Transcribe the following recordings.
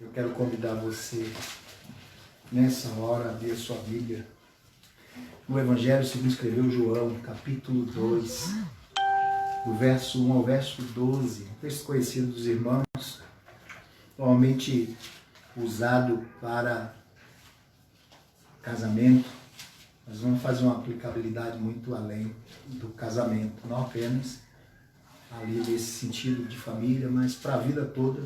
Eu quero convidar você, nessa hora, a abrir a sua Bíblia. No Evangelho segundo escreveu João, capítulo 2, do verso 1 ao verso 12. Um texto conhecido dos irmãos, normalmente usado para casamento. Nós vamos fazer uma aplicabilidade muito além do casamento, não apenas ali desse sentido de família, mas para a vida toda,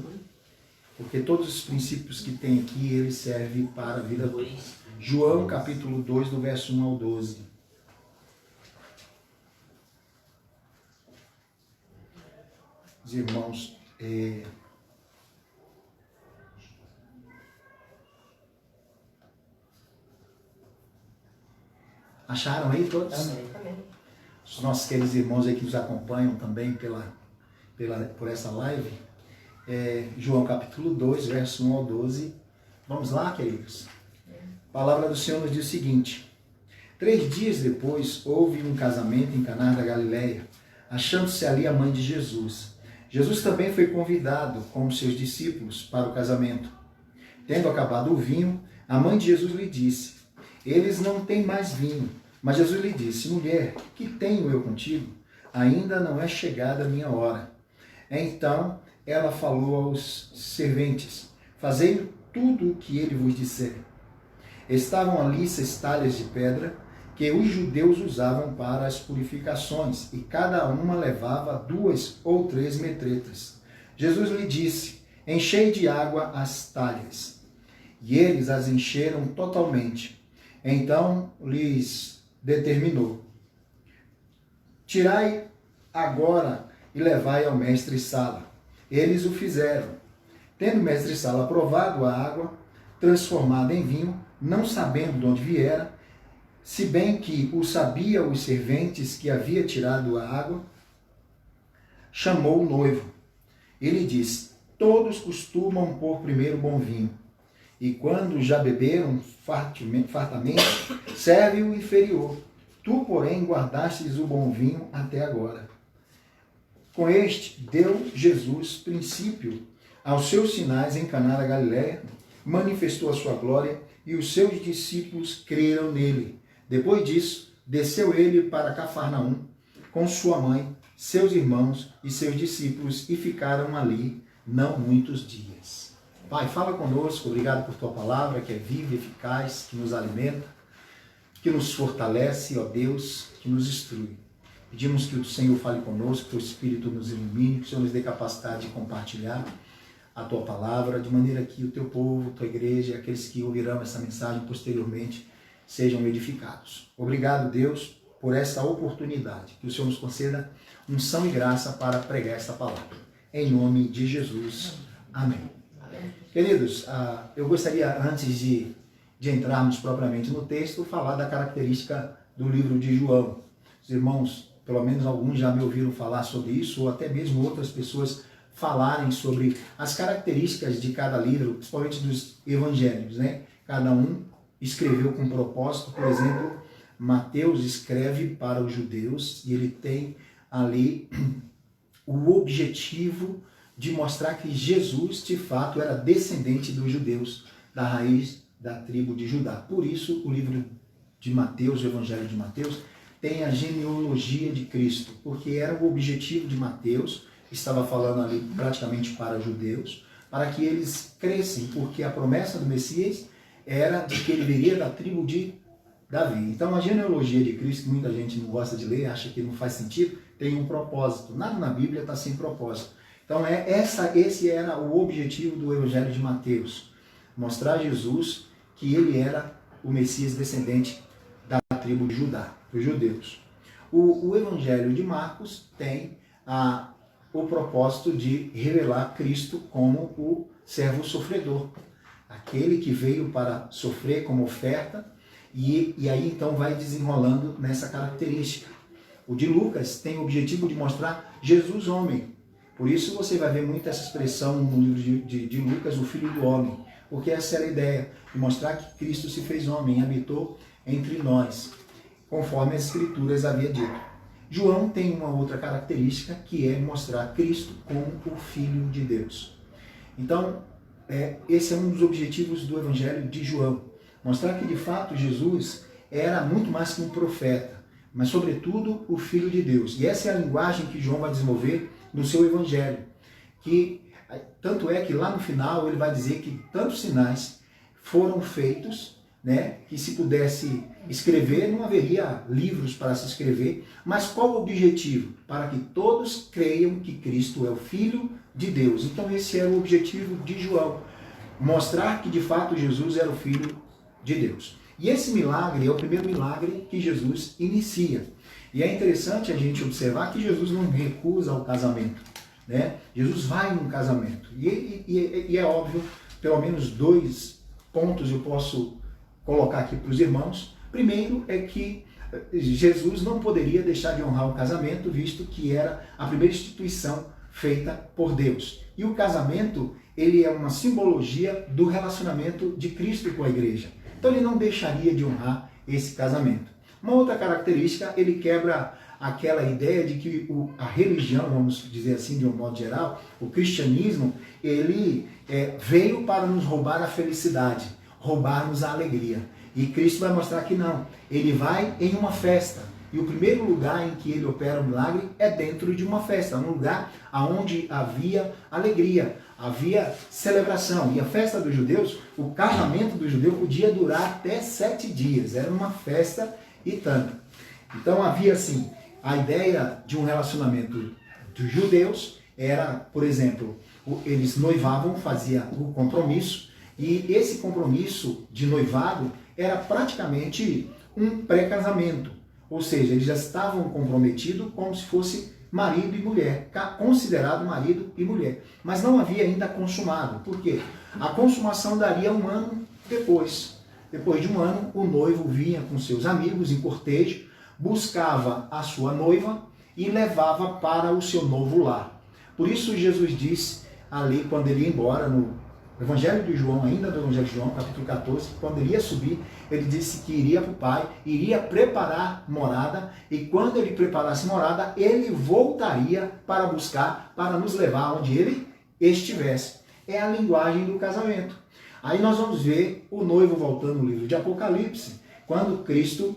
porque todos os princípios que tem aqui, eles servem para a vida toda. João, capítulo 2, do verso 1 ao 12. Os irmãos, acharam aí todos? Amém. Os nossos queridos irmãos aí que nos acompanham também por essa live. João capítulo 2, verso 1 ao 12. Vamos lá, queridos? A palavra do Senhor nos diz o seguinte: 3 dias depois houve um casamento em Caná da Galileia, achando-se ali a mãe de Jesus. Jesus também foi convidado com os seus discípulos para o casamento. Tendo acabado o vinho, a mãe de Jesus lhe disse: eles não têm mais vinho. Mas Jesus lhe disse: mulher, que tenho eu contigo? Ainda não é chegada a minha hora. Então ela falou aos serventes: fazei tudo o que ele vos disser. Estavam ali 6 talhas de pedra que os judeus usavam para as purificações, e cada uma levava 2 ou 3 metretas. Jesus lhe disse: enchei de água as talhas. E eles as encheram totalmente. Então lhes determinou: tirai agora e levai ao mestre-sala. Eles o fizeram. Tendo o mestre-sala provado a água, transformada em vinho, não sabendo de onde viera, se bem que o sabia os serventes que havia tirado a água, chamou o noivo. Ele disse: todos costumam pôr primeiro bom vinho, e quando já beberam fartamente, serve o inferior. Tu, porém, guardastes o bom vinho até agora. Com este, deu Jesus princípio aos seus sinais em Caná da Galileia, manifestou a sua glória, e os seus discípulos creram nele. Depois disso, desceu ele para Cafarnaum, com sua mãe, seus irmãos e seus discípulos, e ficaram ali não muitos dias. Pai, fala conosco, obrigado por tua palavra, que é viva e eficaz, que nos alimenta, que nos fortalece, ó Deus, que nos instrui. Pedimos que o Senhor fale conosco, que o Espírito nos ilumine, que o Senhor nos dê capacidade de compartilhar a tua palavra, de maneira que o teu povo, tua igreja e aqueles que ouvirão essa mensagem posteriormente sejam edificados. Obrigado, Deus, por essa oportunidade. Que o Senhor nos conceda unção e graça para pregar esta palavra. Em nome de Jesus. Amém. Queridos, eu gostaria, antes de entrarmos propriamente no texto, falar da característica do livro de João. Os irmãos, pelo menos alguns já me ouviram falar sobre isso, ou até mesmo outras pessoas falarem sobre as características de cada livro, principalmente dos evangelhos, né? Cada um escreveu com propósito. Por exemplo, Mateus escreve para os judeus e ele tem ali o objetivo de mostrar que Jesus, de fato, era descendente dos judeus, da raiz da tribo de Judá. Por isso, o livro de Mateus, o Evangelho de Mateus, tem a genealogia de Cristo, porque era o objetivo de Mateus, estava falando ali praticamente para judeus, para que eles crescem, porque a promessa do Messias era de que ele viria da tribo de Davi. Então, a genealogia de Cristo, que muita gente não gosta de ler, acha que não faz sentido, tem um propósito. Nada na Bíblia está sem propósito. Então, esse era o objetivo do Evangelho de Mateus. Mostrar a Jesus que ele era o Messias descendente da tribo de Judá, dos judeus. O Evangelho de Marcos tem o propósito de revelar Cristo como o servo sofredor. Aquele que veio para sofrer como oferta, e aí então vai desenrolando nessa característica. O de Lucas tem o objetivo de mostrar Jesus homem. Por isso você vai ver muito essa expressão no livro de Lucas, o Filho do Homem, porque essa era a ideia, de mostrar que Cristo se fez homem e habitou entre nós, conforme as Escrituras havia dito. João tem uma outra característica, que é mostrar Cristo como o Filho de Deus. Então, esse é um dos objetivos do Evangelho de João. Mostrar que, de fato, Jesus era muito mais que um profeta, mas, sobretudo, o Filho de Deus. E essa é a linguagem que João vai desenvolver no seu Evangelho. Tanto é que lá no final ele vai dizer que tantos sinais foram feitos, né, que se pudesse escrever, não haveria livros para se escrever, mas qual o objetivo? Para que todos creiam que Cristo é o Filho de Deus. Então esse era o objetivo de João, mostrar que de fato Jesus era o Filho de Deus. E esse milagre é o primeiro milagre que Jesus inicia. E é interessante a gente observar que Jesus não recusa ao casamento, né? Jesus vai num casamento. E é óbvio, pelo menos 2 pontos eu posso colocar aqui para os irmãos. Primeiro é que Jesus não poderia deixar de honrar o casamento, visto que era a primeira instituição feita por Deus. E o casamento, ele é uma simbologia do relacionamento de Cristo com a igreja. Então ele não deixaria de honrar esse casamento. Uma outra característica, ele quebra aquela ideia de que a religião, vamos dizer assim de um modo geral, o cristianismo, ele veio para nos roubar a felicidade, roubar-nos a alegria. E Cristo vai mostrar que não. Ele vai em uma festa. E o primeiro lugar em que ele opera o milagre é dentro de uma festa, um lugar onde havia alegria, havia celebração. E a festa dos judeus, o casamento do judeu podia durar até 7 dias. Era uma festa e tanto. Então havia assim, a ideia de um relacionamento dos judeus era, por exemplo, eles noivavam, faziam o compromisso, e esse compromisso de noivado era praticamente um pré-casamento. Ou seja, eles já estavam comprometidos como se fosse marido e mulher, considerado marido e mulher. Mas não havia ainda consumado. Por quê? A consumação daria 1 ano depois. Depois de 1 ano, o noivo vinha com seus amigos em cortejo, buscava a sua noiva e levava para o seu novo lar. Por isso Jesus disse ali, quando ele ia embora, no Evangelho de João, ainda do Evangelho de João, capítulo 14, quando ele ia subir, ele disse que iria para o Pai, iria preparar morada, e quando ele preparasse morada, ele voltaria para buscar, para nos levar onde ele estivesse. É a linguagem do casamento. Aí nós vamos ver o noivo voltando no livro de Apocalipse, quando Cristo,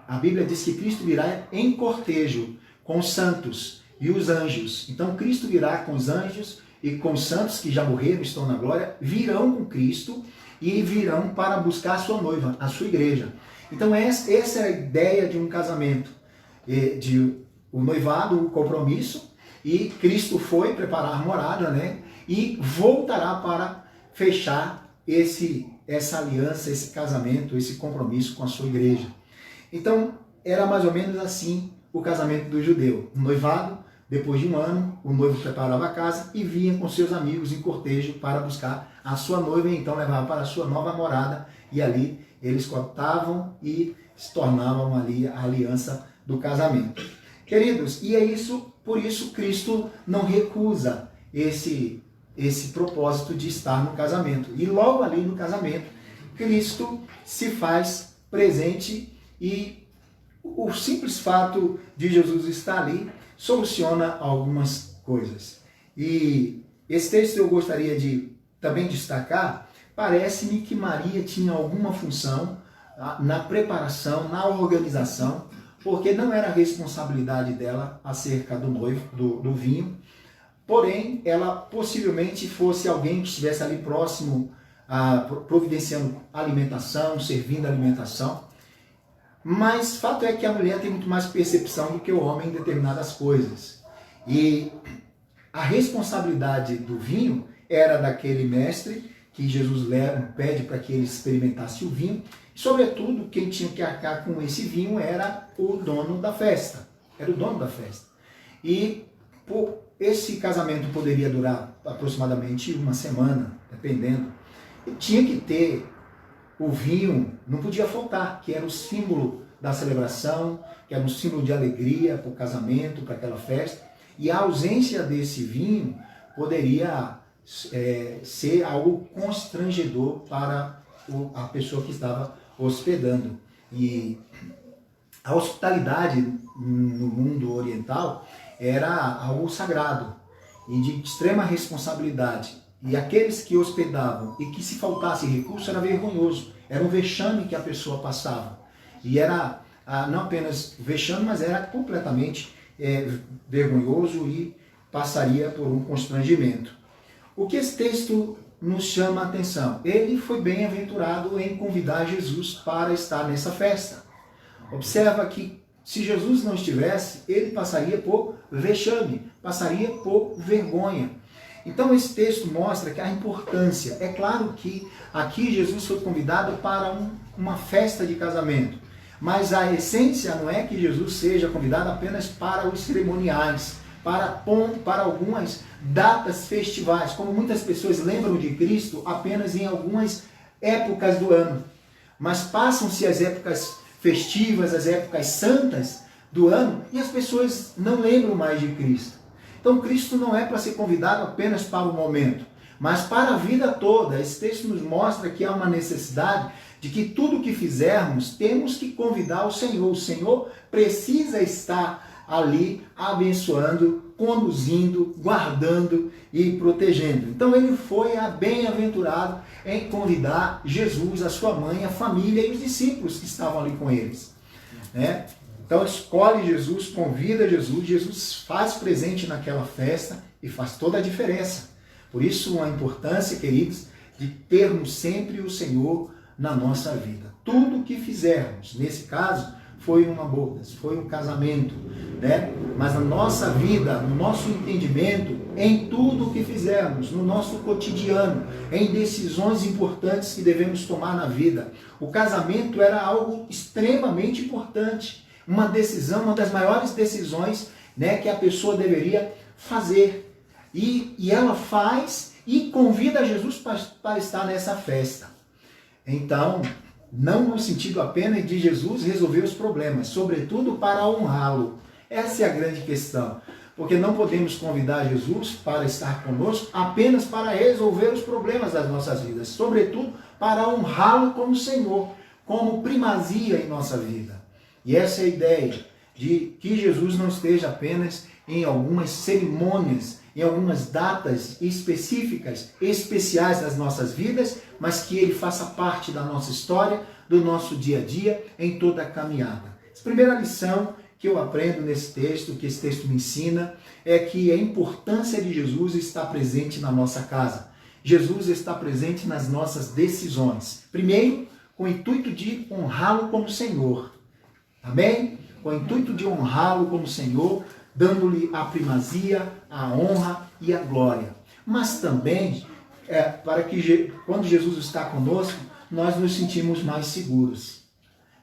a Bíblia diz que Cristo virá em cortejo com os santos e os anjos. Então Cristo virá com os anjos e com os santos que já morreram, estão na glória, virão com Cristo e virão para buscar a sua noiva, a sua igreja. Então essa é a ideia de um casamento, de o noivado, o compromisso, e Cristo foi preparar a morada, né? E voltará para fechar essa aliança, esse casamento, esse compromisso com a sua igreja. Então era mais ou menos assim o casamento do judeu. O noivado, depois de 1 ano, o noivo preparava a casa e vinha com seus amigos em cortejo para buscar a sua noiva e então levava para a sua nova morada, e ali eles cortavam e se tornavam ali a aliança do casamento. Queridos, e é isso, por isso Cristo não recusa esse propósito de estar no casamento. E logo ali no casamento, Cristo se faz presente, e o simples fato de Jesus estar ali soluciona algumas coisas. E esse texto eu gostaria de também destacar. Parece-me que Maria tinha alguma função na preparação, na organização, porque não era responsabilidade dela acerca do noivo, do vinho, porém ela possivelmente fosse alguém que estivesse ali próximo, providenciando alimentação, servindo alimentação. Mas fato é que a mulher tem muito mais percepção do que o homem em determinadas coisas. E a responsabilidade do vinho era daquele mestre que Jesus pede para que ele experimentasse o vinho. E, sobretudo, quem tinha que arcar com esse vinho era o dono da festa. Era o dono da festa. E esse casamento poderia durar aproximadamente 1 semana, dependendo. E tinha que ter o vinho, não podia faltar, que era o símbolo da celebração, que era um símbolo de alegria para o casamento, para aquela festa. E a ausência desse vinho poderia ser algo constrangedor para a pessoa que estava hospedando. E a hospitalidade no mundo oriental era algo sagrado e de extrema responsabilidade. e aqueles que hospedavam e que se faltasse recurso era vergonhoso, era um vexame que a pessoa passava. E era não apenas vexame, mas era completamente vergonhoso e passaria por um constrangimento. O que esse texto nos chama a atenção? Ele foi bem-aventurado em convidar Jesus para estar nessa festa. Observa que se Jesus não estivesse, ele passaria por vexame, passaria por vergonha. Então esse texto mostra que a importância, é claro que aqui Jesus foi convidado para uma festa de casamento, mas a essência não é que Jesus seja convidado apenas para os cerimoniais, para algumas datas festivais, como muitas pessoas lembram de Cristo apenas em algumas épocas do ano, mas passam-se as épocas festivas, as épocas santas do ano, e as pessoas não lembram mais de Cristo. Então Cristo não é para ser convidado apenas para o momento, mas para a vida toda. Esse texto nos mostra que há uma necessidade de que tudo que fizermos, temos que convidar o Senhor. O Senhor precisa estar ali abençoando, conduzindo, guardando e protegendo. Então ele foi bem-aventurado em convidar Jesus, a sua mãe, a família e os discípulos que estavam ali com eles. Então escolhe Jesus, convida Jesus, Jesus faz presente naquela festa e faz toda a diferença. Por isso a importância, queridos, de termos sempre o Senhor na nossa vida. Tudo que fizermos, nesse caso, foi uma boda, foi um casamento, Mas na nossa vida, no nosso entendimento, em tudo o que fizermos, no nosso cotidiano, em decisões importantes que devemos tomar na vida, o casamento era algo extremamente importante, uma decisão, uma das maiores decisões, que a pessoa deveria fazer. E ela faz e convida Jesus para estar nessa festa. Então, não no sentido apenas de Jesus resolver os problemas, sobretudo para honrá-lo. Essa é a grande questão, porque não podemos convidar Jesus para estar conosco apenas para resolver os problemas das nossas vidas, sobretudo para honrá-lo como Senhor, como primazia em nossa vida. E essa é a ideia, de que Jesus não esteja apenas em algumas cerimônias, em algumas datas específicas, especiais das nossas vidas, mas que ele faça parte da nossa história, do nosso dia a dia, em toda a caminhada. A primeira lição que eu aprendo nesse texto, que esse texto me ensina, é que a importância de Jesus está presente na nossa casa. Jesus está presente nas nossas decisões. Primeiro, com o intuito de honrá-lo como Senhor. Amém? Com o intuito de honrá-lo como Senhor, dando-lhe a primazia, a honra e a glória. Mas também, para que quando Jesus está conosco, nós nos sentimos mais seguros.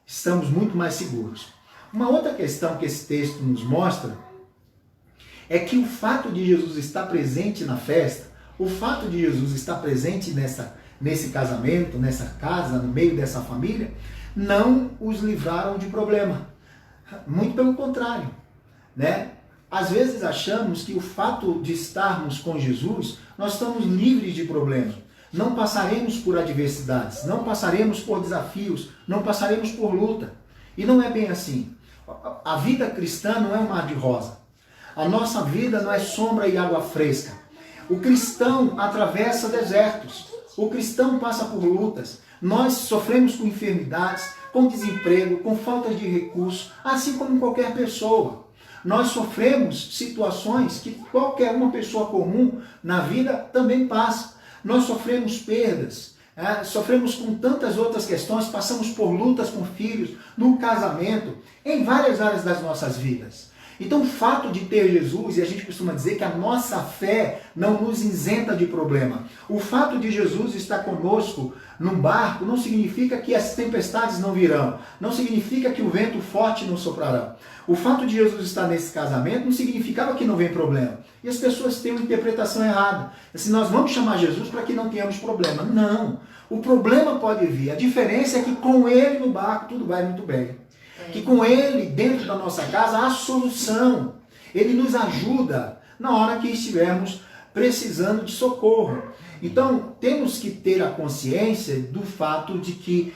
Estamos muito mais seguros. Uma outra questão que esse texto nos mostra é que o fato de Jesus estar presente na festa, o fato de Jesus estar presente nesse casamento, nessa casa, no meio dessa família, não os livraram de problema. Muito pelo contrário, Às vezes achamos que o fato de estarmos com Jesus, nós estamos livres de problemas. Não passaremos por adversidades, não passaremos por desafios, não passaremos por luta. E não é bem assim. A vida cristã não é um mar de rosa. A nossa vida não é sombra e água fresca. O cristão atravessa desertos. O cristão passa por lutas. Nós sofremos com enfermidades, com desemprego, com falta de recursos, assim como qualquer pessoa. Nós sofremos situações que qualquer uma pessoa comum na vida também passa. Nós sofremos perdas, sofremos com tantas outras questões, passamos por lutas com filhos, no casamento, em várias áreas das nossas vidas. Então o fato de ter Jesus, e a gente costuma dizer que a nossa fé não nos isenta de problema. O fato de Jesus estar conosco num barco não significa que as tempestades não virão, não significa que o vento forte não soprará. O fato de Jesus estar nesse casamento não significava que não vem problema. E as pessoas têm uma interpretação errada. Assim, nós vamos chamar Jesus para que não tenhamos problema. Não, o problema pode vir. A diferença é que com ele no barco tudo vai muito bem. Que com ele dentro da nossa casa há solução. Ele nos ajuda na hora que estivermos precisando de socorro. Então, temos que ter a consciência do fato de que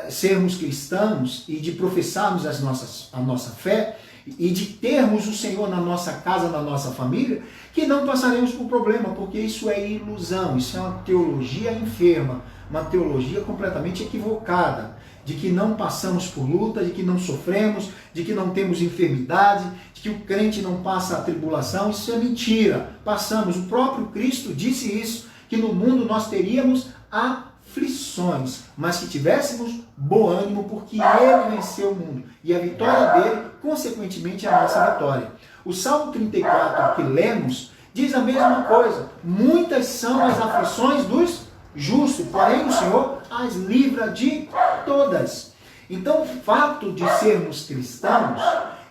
sermos cristãos e de professarmos a nossa fé, e de termos o Senhor na nossa casa, na nossa família, que não passaremos por problema, porque isso é ilusão, isso é uma teologia enferma, uma teologia completamente equivocada, de que não passamos por luta, de que não sofremos, de que não temos enfermidade, de que o crente não passa a tribulação. Isso é mentira. Passamos. O próprio Cristo disse isso, que no mundo nós teríamos aflições, mas que tivéssemos bom ânimo, porque Ele venceu o mundo. E a vitória dele, consequentemente, é a nossa vitória. O Salmo 34 que lemos diz a mesma coisa. Muitas são as aflições dos justos, porém o Senhor as livra de todas. Então, o fato de sermos cristãos,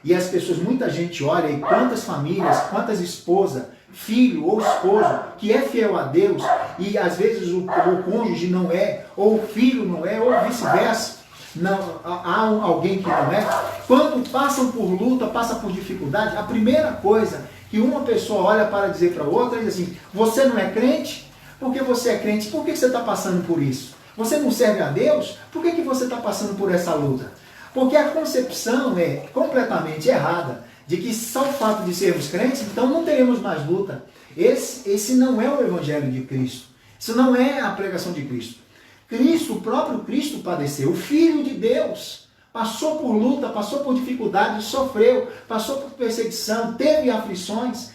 e as pessoas, muita gente olha, e quantas famílias, quantas esposas, filho ou esposo, que é fiel a Deus, e às vezes o cônjuge não é, ou o filho não é, ou vice-versa, não, há alguém que não é, quando passam por luta, passam por dificuldade, a primeira coisa que uma pessoa olha para dizer para outra, diz assim, você não é crente? Porque você é crente, por que você está passando por isso? Você não serve a Deus? Por que você está passando por essa luta? Porque a concepção é completamente errada de que só o fato de sermos crentes, então não teremos mais luta. Esse não é o Evangelho de Cristo. Isso não é a pregação de Cristo. Cristo, o próprio Cristo padeceu, o Filho de Deus, passou por luta, passou por dificuldade, sofreu, passou por perseguição, teve aflições,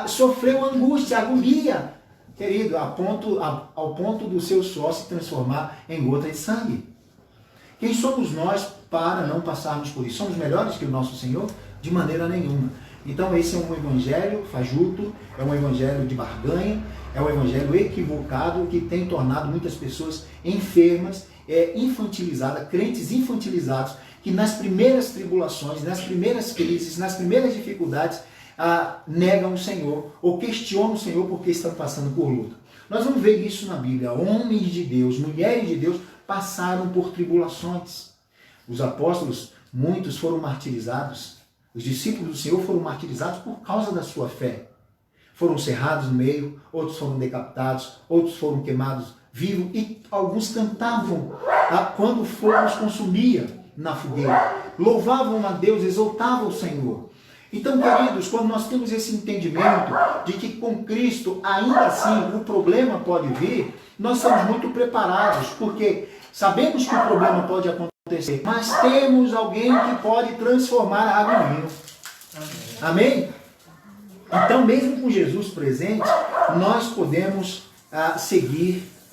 sofreu angústia, agonia, querido, ao ponto do seu suor se transformar em gota de sangue. Quem somos nós para não passarmos por isso? Somos melhores que o nosso Senhor? De maneira nenhuma. Então esse é um evangelho fajuto, é um evangelho de barganha, é um evangelho equivocado que tem tornado muitas pessoas enfermas, infantilizadas, crentes infantilizados, que nas primeiras tribulações, nas primeiras crises, nas primeiras dificuldades, negam o Senhor ou questionam o Senhor porque estão passando por luta. Nós vamos ver isso na Bíblia. Homens de Deus, mulheres de Deus passaram por tribulações. Os apóstolos, muitos foram martirizados. Os discípulos do Senhor foram martirizados por causa da sua fé. Foram cerrados no meio, outros foram decapitados, outros foram queimados vivos e alguns cantavam quando o fogo os consumia na fogueira. Louvavam a Deus, exaltavam o Senhor. Então, queridos, quando nós temos esse entendimento de que com Cristo, ainda assim, o problema pode vir, nós estamos muito preparados, porque sabemos que o problema pode acontecer, mas temos alguém que pode transformar a água em vinho. Amém? Então, mesmo com Jesus presente, nós podemos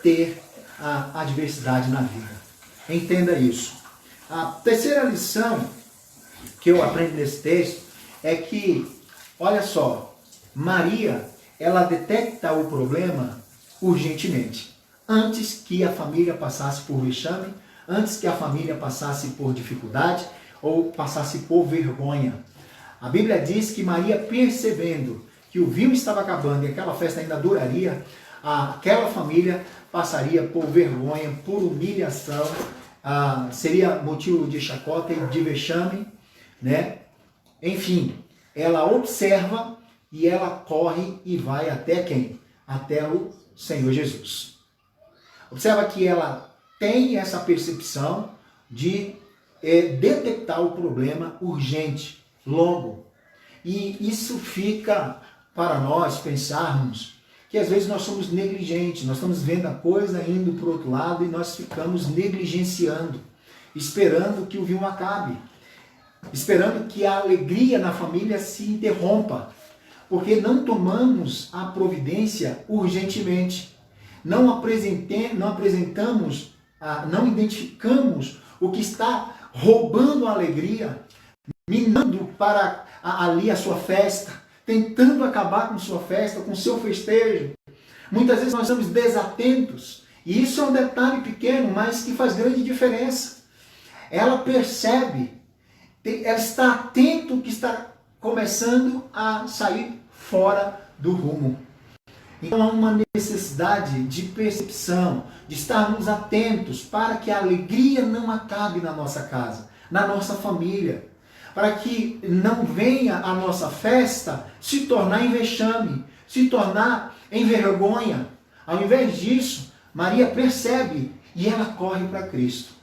ter a adversidade na vida. Entenda isso. A terceira lição que eu aprendo nesse texto é que, olha só, Maria, ela detecta o problema urgentemente, antes que a família passasse por vexame, antes que a família passasse por dificuldade ou passasse por vergonha. A Bíblia diz que Maria, percebendo que o vinho estava acabando e aquela festa ainda duraria, aquela família passaria por vergonha, por humilhação, seria motivo de chacota e de vexame, né? Enfim, ela observa e ela corre e vai até quem? Até o Senhor Jesus. Observa que ela tem essa percepção de detectar o problema urgente, logo. E isso fica para nós pensarmos que às vezes nós somos negligentes, nós estamos vendo a coisa indo para o outro lado e nós ficamos negligenciando, esperando que o vinho acabe, esperando que a alegria na família se interrompa, porque não tomamos a providência urgentemente, não identificamos o que está roubando a alegria, minando para ali a sua festa, tentando acabar com sua festa, com seu festejo. Muitas vezes nós estamos desatentos, e isso é um detalhe pequeno, mas que faz grande diferença. Ela percebe, ela está atento que está começando a sair fora do rumo. Então há uma necessidade de percepção, de estarmos atentos para que a alegria não acabe na nossa casa, na nossa família, para que não venha a nossa festa se tornar em vexame, se tornar em vergonha. Ao invés disso, Maria percebe e ela corre para Cristo.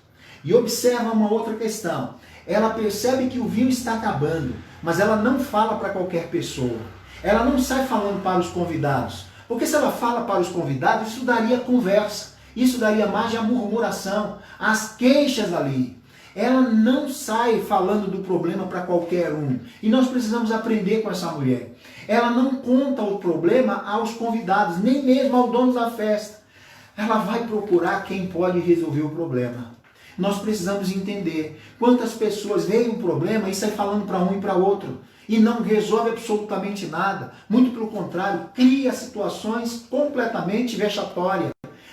E observa uma outra questão. Ela percebe que o vinho está acabando. mas ela não fala para qualquer pessoa. Ela não sai falando para os convidados. Porque se ela fala para os convidados, isso daria conversa. Isso daria margem à murmuração, às queixas ali. Ela não sai falando do problema para qualquer um. E nós precisamos aprender com essa mulher. Ela não conta o problema aos convidados, nem mesmo ao dono da festa. Ela vai procurar quem pode resolver o problema. Nós precisamos entender quantas pessoas veem um problema e saem falando para um e para outro. E não resolve absolutamente nada. Muito pelo contrário, cria situações completamente vexatórias.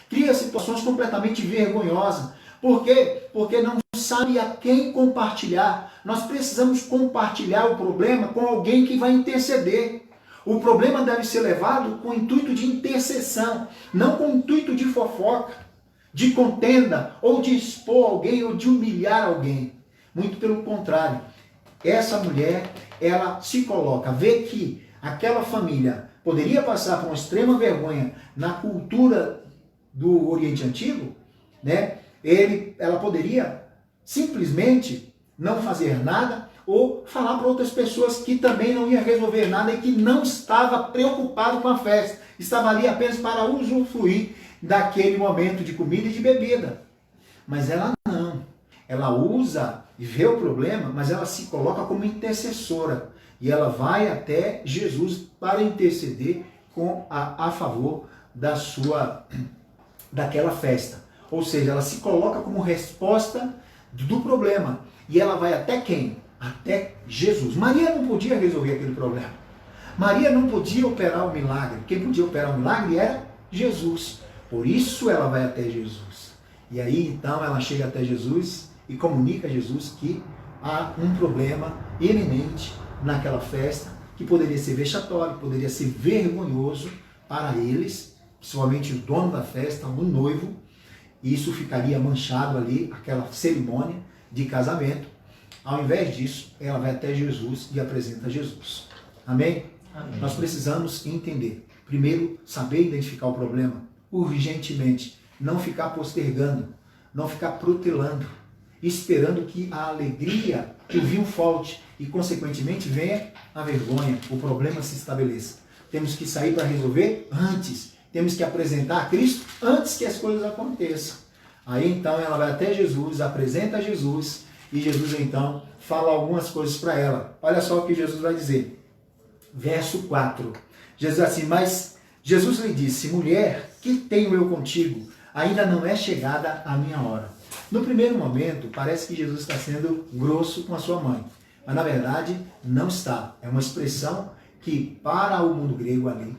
Cria situações completamente vergonhosas. Por quê? Porque não sabe a quem compartilhar. Nós precisamos compartilhar o problema com alguém que vai interceder. O problema deve ser levado com o intuito de intercessão, não com o intuito de fofoca, de contenda, ou de expor alguém, ou de humilhar alguém. Muito pelo contrário. Essa mulher, ela se coloca, vê que aquela família poderia passar por uma extrema vergonha na cultura do Oriente Antigo, né? Ela poderia simplesmente não fazer nada ou falar para outras pessoas que também não ia resolver nada e que não estava preocupado com a festa. Estava ali apenas para usufruir daquele momento de comida e de bebida. Mas ela não. Ela usa e vê o problema, mas ela se coloca como intercessora. E ela vai até Jesus para interceder a favor daquela festa. Ou seja, ela se coloca como resposta do problema. E ela vai até quem? Até Jesus. Maria não podia resolver aquele problema. Maria não podia operar o milagre. Quem podia operar o milagre era Jesus. Por isso ela vai até Jesus. E aí então ela chega até Jesus e comunica a Jesus que há um problema iminente naquela festa, que poderia ser vexatório, poderia ser vergonhoso para eles, principalmente o dono da festa, o noivo. E isso ficaria manchado ali, aquela cerimônia de casamento. Ao invés disso, ela vai até Jesus e apresenta Jesus. Amém? Amém. Nós precisamos entender. Primeiro, saber identificar o problema urgentemente. Não ficar postergando, não ficar protelando, esperando que a alegria, que o vinho falte e, consequentemente, venha a vergonha, o problema se estabeleça. Temos que sair para resolver antes. Temos que apresentar a Cristo antes que as coisas aconteçam. Aí então ela vai até Jesus, apresenta a Jesus e Jesus então fala algumas coisas para ela. Olha só o que Jesus vai dizer. Verso 4. Jesus assim, mas Jesus lhe disse, mulher, que tenho eu contigo? Ainda não é chegada a minha hora. No primeiro momento, parece que Jesus está sendo grosso com a sua mãe. Mas na verdade, não está. É uma expressão que para o mundo grego ali,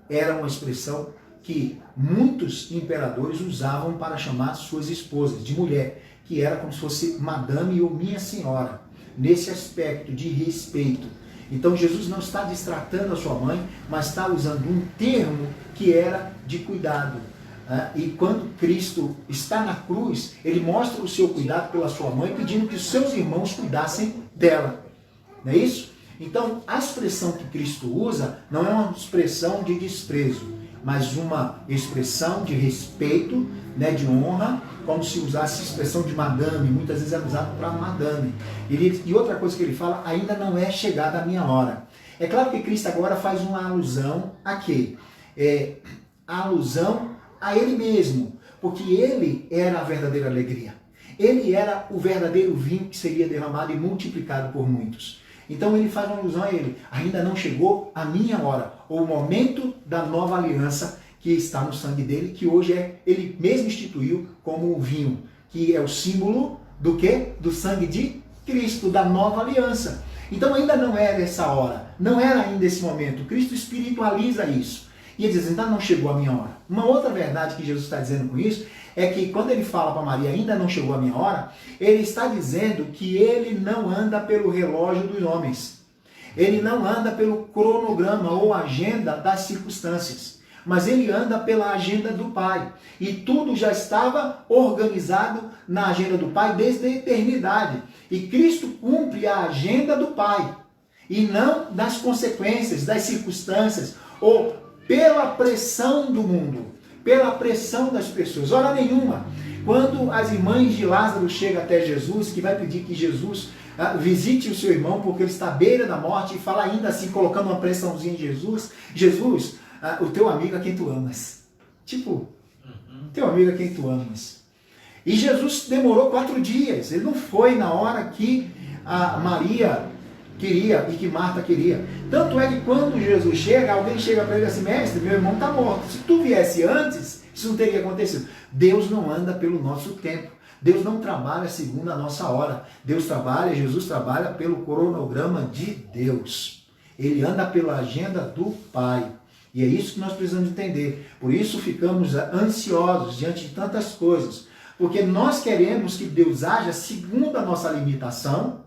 era uma expressão que muitos imperadores usavam para chamar suas esposas de mulher, que era como se fosse madame ou minha senhora, nesse aspecto de respeito. Então Jesus não está destratando a sua mãe, mas está usando um termo que era de cuidado. E quando Cristo está na cruz, ele mostra o seu cuidado pela sua mãe, pedindo que os seus irmãos cuidassem dela. Não é isso? Então, a expressão que Cristo usa não é uma expressão de desprezo, mas uma expressão de respeito, né, de honra, como se usasse a expressão de madame, muitas vezes é usado para madame. E outra coisa que ele fala, ainda não é chegada a minha hora. É claro que Cristo agora faz uma alusão a quê? A alusão a ele mesmo, porque ele era a verdadeira alegria. Ele era o verdadeiro vinho que seria derramado e multiplicado por muitos. Então ele faz uma alusão a ele. Ainda não chegou a minha hora, ou o momento da nova aliança que está no sangue dele, que hoje ele mesmo instituiu como o vinho, que é o símbolo do quê? Do sangue de Cristo, da nova aliança. Então ainda não era essa hora, não era ainda esse momento. Cristo espiritualiza isso. E ele diz, ainda não chegou a minha hora. Uma outra verdade que Jesus está dizendo com isso é que quando ele fala para Maria, ainda não chegou a minha hora, ele está dizendo que ele não anda pelo relógio dos homens. Ele não anda pelo cronograma ou agenda das circunstâncias. Mas ele anda pela agenda do Pai. E tudo já estava organizado na agenda do Pai desde a eternidade. E Cristo cumpre a agenda do Pai. E não das consequências, das circunstâncias, ou pela pressão do mundo, pela pressão das pessoas. Hora nenhuma. Quando as irmãs de Lázaro chegam até Jesus, que vai pedir que Jesus visite o seu irmão porque ele está à beira da morte e fala ainda assim, colocando uma pressãozinha em Jesus. Jesus, o teu amigo a quem tu amas. Tipo, teu amigo a quem tu amas. E Jesus demorou 4 dias. Ele não foi na hora que a Maria queria e que Marta queria. Tanto é que quando Jesus chega, alguém chega para ele assim, mestre, meu irmão está morto. Se tu viesse antes, isso não teria acontecido. Deus não anda pelo nosso tempo. Deus não trabalha segundo a nossa hora. Jesus trabalha pelo cronograma de Deus. Ele anda pela agenda do Pai. E é isso que nós precisamos entender. Por isso ficamos ansiosos diante de tantas coisas. Porque nós queremos que Deus haja segundo a nossa limitação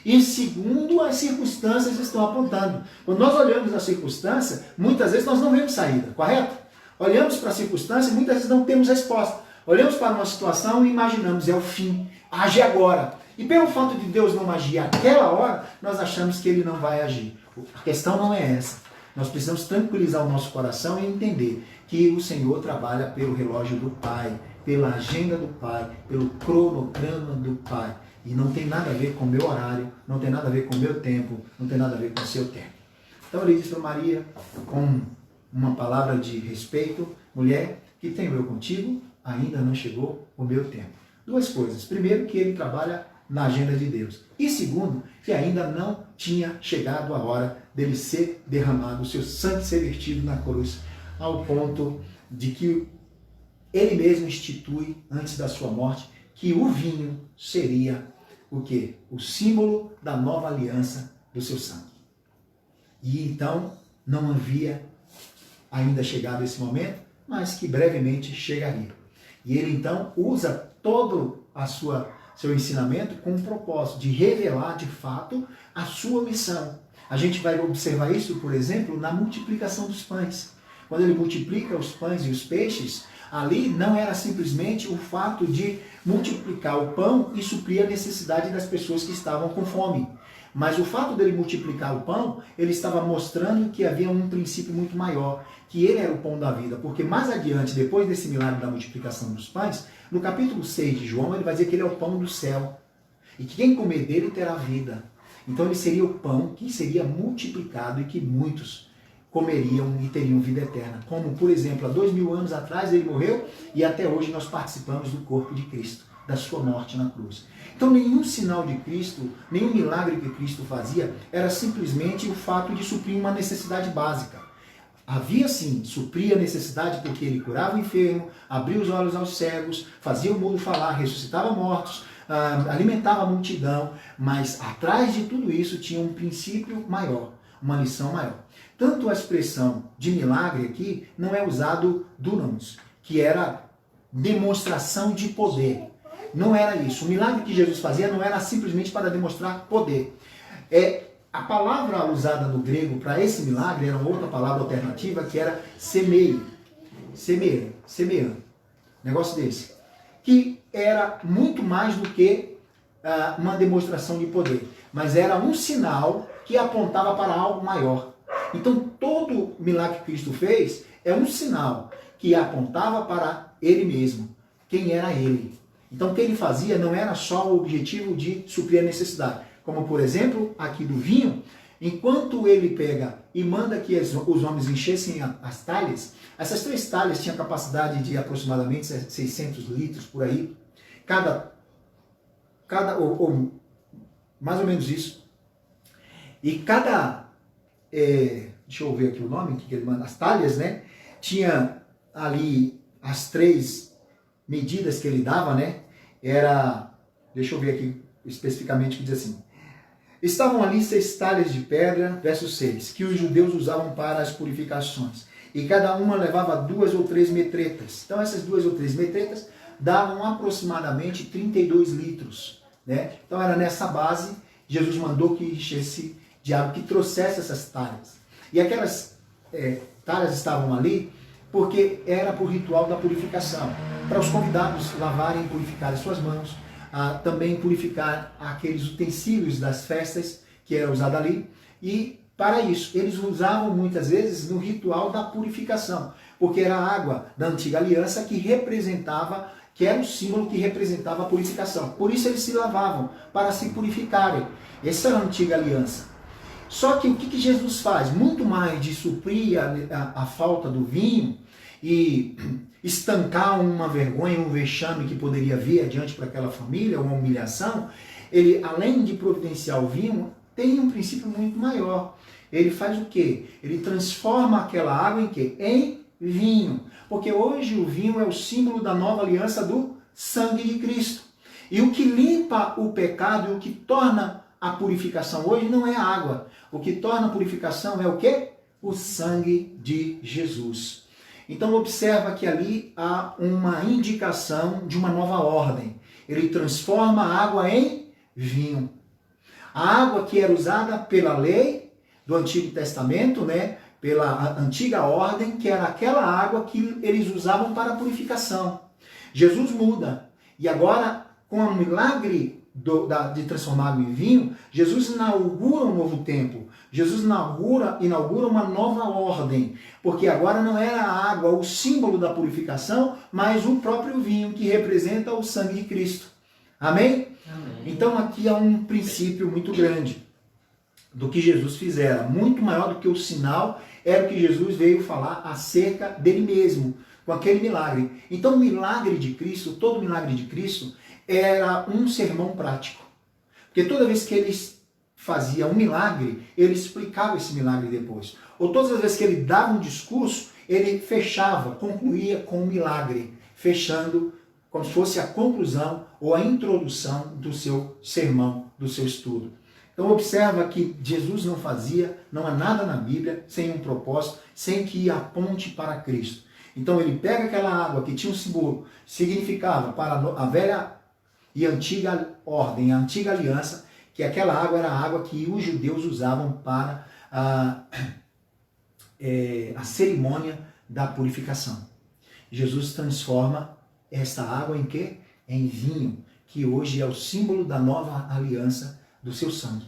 e segundo as circunstâncias estão apontando. Quando nós olhamos a circunstância, muitas vezes nós não vemos saída, correto? Olhamos para a circunstância e muitas vezes não temos resposta. Olhamos para uma situação e imaginamos, é o fim, age agora. E pelo fato de Deus não agir àquela hora, nós achamos que Ele não vai agir. A questão não é essa. Nós precisamos tranquilizar o nosso coração e entender que o Senhor trabalha pelo relógio do Pai, pela agenda do Pai, pelo cronograma do Pai. E não tem nada a ver com o meu horário, não tem nada a ver com o meu tempo, não tem nada a ver com o seu tempo. Então ele disse para Maria, com uma palavra de respeito, mulher, que tenho eu contigo, ainda não chegou o meu tempo. 2 coisas. Primeiro, que ele trabalha na agenda de Deus. E segundo, que ainda não tinha chegado a hora dele ser derramado, o seu sangue ser vertido na cruz, ao ponto de que ele mesmo institui, antes da sua morte, que o vinho seria o quê? O símbolo da nova aliança do seu sangue. E então não havia ainda chegado esse momento, mas que brevemente chegaria. E ele então usa todo seu ensinamento com o propósito de revelar de fato a sua missão. A gente vai observar isso, por exemplo, na multiplicação dos pães. Quando ele multiplica os pães e os peixes, ali não era simplesmente o fato de multiplicar o pão e suprir a necessidade das pessoas que estavam com fome. Mas o fato dele multiplicar o pão, ele estava mostrando que havia um princípio muito maior, que ele era o pão da vida. Porque mais adiante, depois desse milagre da multiplicação dos pães, no capítulo 6 de João, ele vai dizer que ele é o pão do céu. E que quem comer dele terá vida. Então ele seria o pão que seria multiplicado e que muitos comeriam e teriam vida eterna. Como, por exemplo, há 2000 anos atrás ele morreu e até hoje nós participamos do corpo de Cristo, da sua morte na cruz. Então nenhum sinal de Cristo, nenhum milagre que Cristo fazia era simplesmente o fato de suprir uma necessidade básica. Havia sim, supria a necessidade porque ele curava o enfermo, abria os olhos aos cegos, fazia o mudo falar, ressuscitava mortos, alimentava a multidão, mas atrás de tudo isso tinha um princípio maior, uma lição maior. Tanto a expressão de milagre aqui não é usado dunamis, que era demonstração de poder. Não era isso. O milagre que Jesus fazia não era simplesmente para demonstrar poder. A palavra usada no grego para esse milagre era outra palavra alternativa que era semei. Semeia. Negócio desse. Que era muito mais do que uma demonstração de poder. Mas era um sinal que apontava para algo maior. Então todo milagre que Cristo fez é um sinal que apontava para Ele mesmo. Quem era Ele. Então o que Ele fazia não era só o objetivo de suprir a necessidade. Como por exemplo, aqui do vinho, enquanto ele pega e manda que os homens enchessem as talhas, essas 3 talhas tinham capacidade de aproximadamente 600 litros por aí, ou mais ou menos isso. E deixa eu ver aqui o nome que ele manda, as talhas, né? Tinha ali as 3 medidas que ele dava, né? Deixa eu ver aqui especificamente que diz assim: estavam ali 6 talhas de pedra, verso 6, que os judeus usavam para as purificações. E cada uma levava 2 ou 3 metretas. Então essas 2 ou 3 metretas davam aproximadamente 32 litros. Né? Então era nessa base, Jesus mandou que enchesse de água, que trouxesse essas talhas. E aquelas talhas estavam ali porque era por ritual da purificação. Para os convidados lavarem e purificarem suas mãos, também purificar aqueles utensílios das festas que era usado ali. E para isso, eles usavam muitas vezes no ritual da purificação, porque era a água da antiga aliança que representava que era o símbolo que representava a purificação. Por isso eles se lavavam, para se purificarem. Essa era a antiga aliança. Só que o que Jesus faz? Muito mais de suprir a falta do vinho e estancar uma vergonha, um vexame que poderia vir adiante para aquela família, uma humilhação, ele, além de providenciar o vinho, tem um princípio muito maior. Ele faz o quê? Ele transforma aquela água em quê? Em vinho. Porque hoje o vinho é o símbolo da nova aliança do sangue de Cristo. E o que limpa o pecado e o que torna a purificação hoje não é a água. O que torna a purificação é o quê? O sangue de Jesus. Então observa que ali há uma indicação de uma nova ordem. Ele transforma a água em vinho. A água que era usada pela lei do Antigo Testamento, né, pela antiga ordem, que era aquela água que eles usavam para a purificação. Jesus muda. E agora, com o milagre de transformar água em vinho, Jesus inaugura um novo tempo. Jesus inaugura uma nova ordem. Porque agora não era a água o símbolo da purificação, mas o próprio vinho, que representa o sangue de Cristo. Amém? Amém. Então aqui há um princípio muito grande do que Jesus fizera. Muito maior do que o sinal era o que Jesus veio falar acerca dele mesmo, com aquele milagre. Então o milagre de Cristo, todo milagre de Cristo, era um sermão prático. Porque toda vez que ele fazia um milagre, ele explicava esse milagre depois. Ou todas as vezes que ele dava um discurso, ele fechava, concluía com um milagre, fechando como se fosse a conclusão ou a introdução do seu sermão, do seu estudo. Então observa que Jesus não fazia, não há nada na Bíblia sem um propósito, sem que aponte para Cristo. Então ele pega aquela água que tinha um símbolo, significava para a velha e antiga ordem, a antiga aliança, que aquela água era a água que os judeus usavam para a cerimônia da purificação. Jesus transforma esta água em quê? Em vinho, que hoje é o símbolo da nova aliança do seu sangue.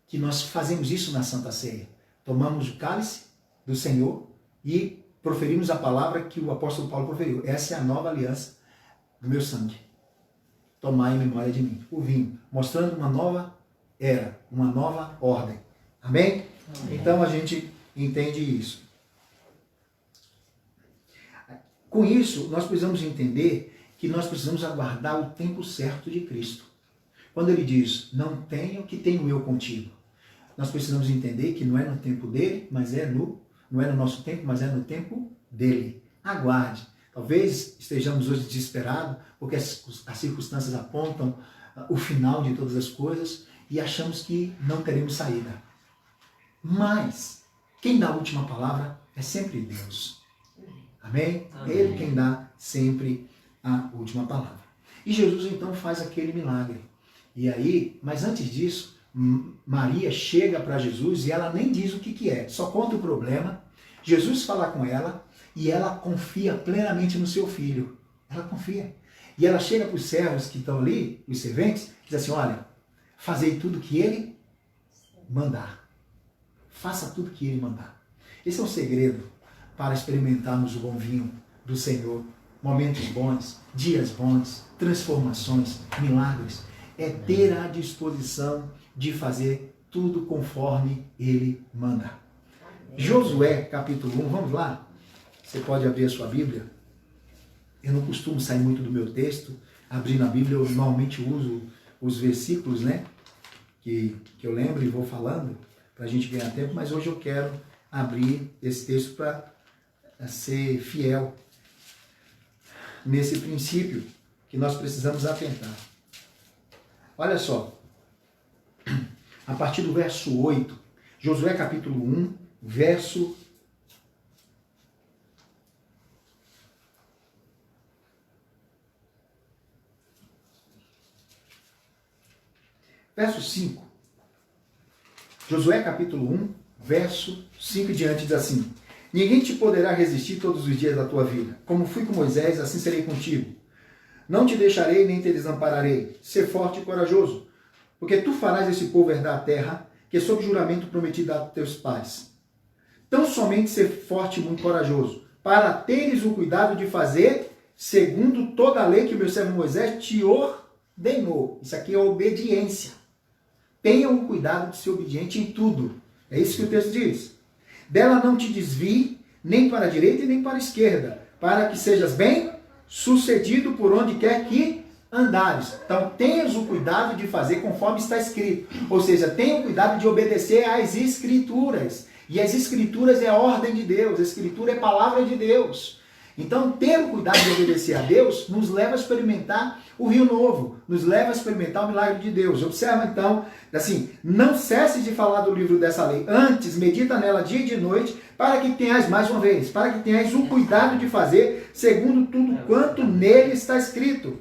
Que nós fazemos isso na Santa Ceia. Tomamos o cálice do Senhor e proferimos a palavra que o apóstolo Paulo proferiu. Essa é a nova aliança do meu sangue. Tomai em memória de mim. O vinho, mostrando uma nova era, uma nova ordem. Amém? Amém. Então a gente entende isso. Com isso, nós precisamos entender que nós precisamos aguardar o tempo certo de Cristo. Quando ele diz, não tenho que tenho eu contigo, nós precisamos entender que não é no tempo dele, mas não é no nosso tempo, mas é no tempo dele. Aguarde. Talvez estejamos hoje desesperados, porque as circunstâncias apontam o final de todas as coisas e achamos que não teremos saída. Mas quem dá a última palavra é sempre Deus. Amém? Amém? Ele quem dá sempre a última palavra. E Jesus então faz aquele milagre. E aí, mas antes disso, Maria chega para Jesus e ela nem diz o que é, só conta o problema. Jesus fala com ela e ela confia plenamente no seu filho. Ela confia. E ela chega para os servos que estão ali, os serventes, e diz assim, olha, fazei tudo que ele mandar. Faça tudo que ele mandar. Esse é um segredo para experimentarmos o bom vinho do Senhor. Momentos bons, dias bons, transformações, milagres. É ter a disposição de fazer tudo conforme ele manda. Josué, capítulo 1, vamos lá? Você pode abrir a sua Bíblia. Eu não costumo sair muito do meu texto, abrindo a Bíblia, eu normalmente uso os versículos, né? Que eu lembro e vou falando, para a gente ganhar tempo, mas hoje eu quero abrir esse texto para ser fiel nesse princípio que nós precisamos atentar. Olha só, a partir do verso 8, Josué capítulo 1, verso 5. Josué capítulo 1, verso 5 e diante diz assim, ninguém te poderá resistir todos os dias da tua vida. Como fui com Moisés, assim serei contigo. Não te deixarei nem te desampararei. Ser forte e corajoso, porque tu farás esse povo herdar a terra, que sob juramento prometi dar a teus pais. Tão somente ser forte e muito corajoso, para teres o cuidado de fazer segundo toda a lei que o meu servo Moisés te ordenou. Isso aqui é obediência. Tenha o cuidado de ser obediente em tudo. É isso que o texto diz. Dela não te desvie, nem para a direita e nem para a esquerda, para que sejas bem sucedido por onde quer que andares. Então, tenhas o cuidado de fazer conforme está escrito. Ou seja, tenha o cuidado de obedecer às Escrituras. E as Escrituras é a ordem de Deus. A Escritura é a palavra de Deus. Então, ter o cuidado de obedecer a Deus nos leva a experimentar o rio novo, nos leva a experimentar o milagre de Deus. Observa, então, assim, não cesse de falar do livro dessa lei. Antes, medita nela dia e de noite, para que tenhas, mais uma vez, para que tenhas o cuidado de fazer segundo tudo quanto nele está escrito.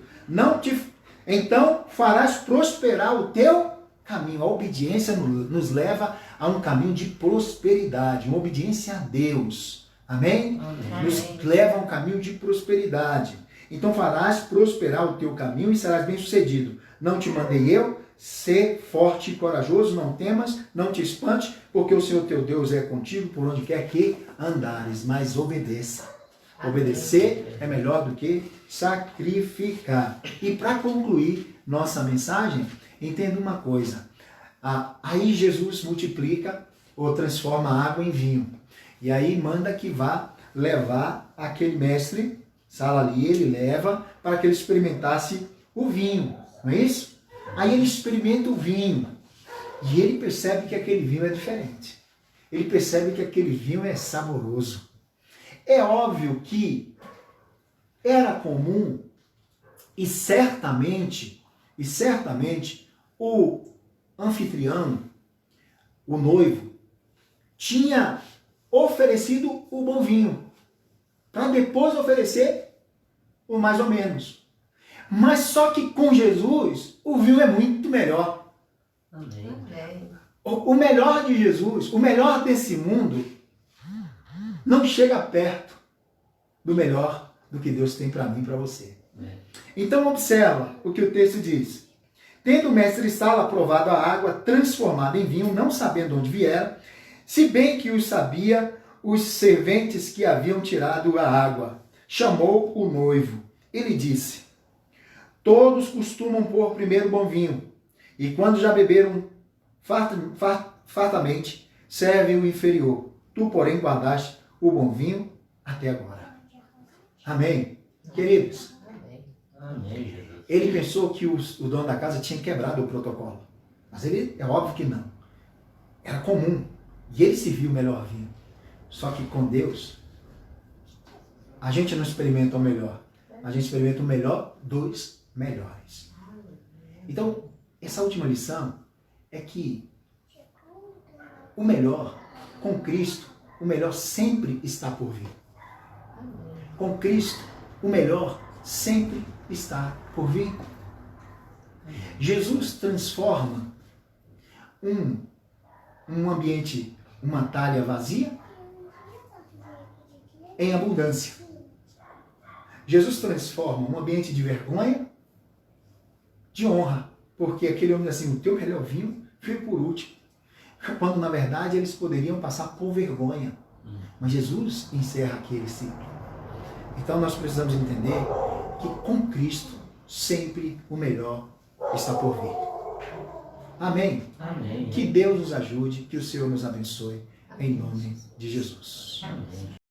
Então, farás prosperar o teu caminho. A obediência nos leva a um caminho de prosperidade, uma obediência a Deus. Amém? Amém? Nos leva a um caminho de prosperidade. Então farás prosperar o teu caminho e serás bem sucedido. Não te mandei eu? Ser forte e corajoso, não temas, não te espante, porque o Senhor teu Deus é contigo por onde quer que andares. Mas obedeça. Obedecer é melhor do que sacrificar. E para concluir nossa mensagem, entenda uma coisa. Aí Jesus multiplica ou transforma a água em vinho. E aí manda que vá levar aquele mestre Sala ali, ele leva para que ele experimentasse o vinho, não é isso? Aí ele experimenta o vinho e ele percebe que aquele vinho é diferente. Ele percebe que aquele vinho é saboroso. É óbvio que era comum e certamente o anfitrião, o noivo, tinha oferecido o bom vinho para depois oferecer o mais ou menos. Mas só que com Jesus, o vinho é muito melhor. Amém. O melhor de Jesus, o melhor desse mundo, não chega perto do melhor do que Deus tem para mim e para você. Então observa o que o texto diz. Tendo o mestre Sala provado a água transformada em vinho, não sabendo onde viera, se bem que os sabia os serventes que haviam tirado a água, chamou o noivo. Ele disse: todos costumam pôr primeiro bom vinho, e quando já beberam fartamente, servem o inferior. Tu, porém, guardaste o bom vinho até agora. Amém? Queridos, Amém, Jesus. ele pensou que o dono da casa tinha quebrado o protocolo. Mas ele, é óbvio que não. Era comum. E ele se viu o melhor vinho. Só que com Deus, a gente não experimenta o melhor. A gente experimenta o melhor dos melhores. Então, essa última lição é que o melhor, com Cristo, o melhor sempre está por vir. Com Cristo, o melhor sempre está por vir. Jesus transforma um ambiente, uma talha vazia, em abundância. Jesus transforma um ambiente de vergonha de honra, porque aquele homem diz assim: o teu melhor vinho veio por último, quando na verdade eles poderiam passar por vergonha. Mas Jesus encerra aquele ciclo. Então nós precisamos entender que com Cristo sempre o melhor está por vir. Amém? Amém. Que Deus nos ajude, que o Senhor nos abençoe, em nome de Jesus. Amém.